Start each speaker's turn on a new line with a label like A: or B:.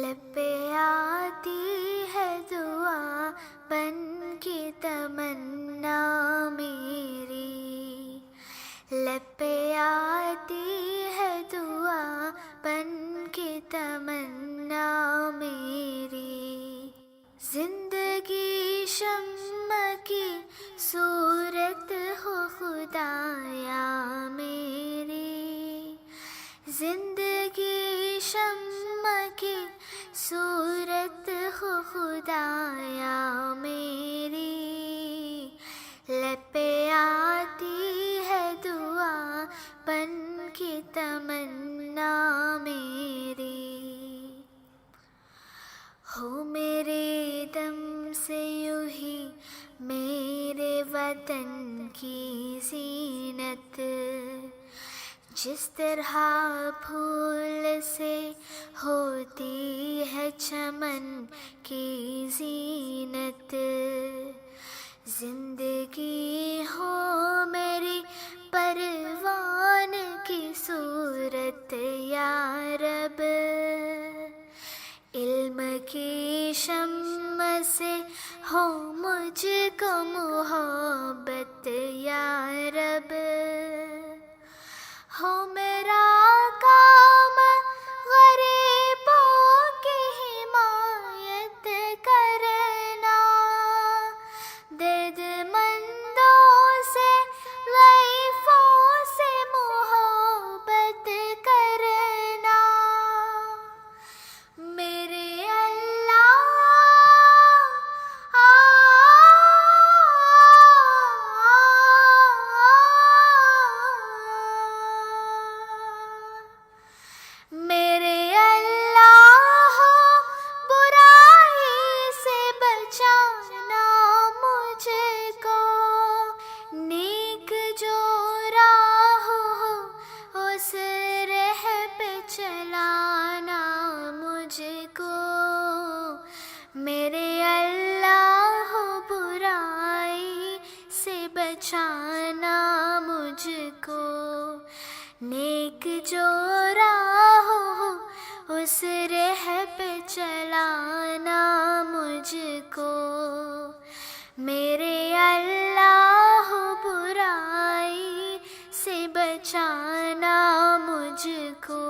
A: لب پہ آتی ہے دعا بن کے تمنا میری، لب پہ آتی ہے دعا بن کے تمنا میری، زندگی شمع کی صورت ہو خدایا میری، زندگی شمع کی صورت ہو خدایا میری، لب پہ آتی ہے دعا بن کے تمنا میری، ہو میرے دم سے یوں ہی میرے وطن کی زینت، جس طرح پھول سے ہوتی ہے چمن کی زینت، زندگی ہو میری پروان کی صورت یا رب، علم کی شمع سے ہو مجھ کو محبت یا رب، ہو میرا کام غریبوں کی حمایت کرنا، درد مندوں سے ضعیفوں سے محبت کرنا، میرے اللہ میرے اللہ برائی سے بچانا مجھے کو، نیک جو راہ ہو اس راہ پہ چلانا مجھ کو، میرے اللہ برائی سے بچانا مجھ کو، نیک جو راہ ہو اس راہ پہ چلانا مجھ کو، میرے اللہ برائی سے بچانا مجھ کو۔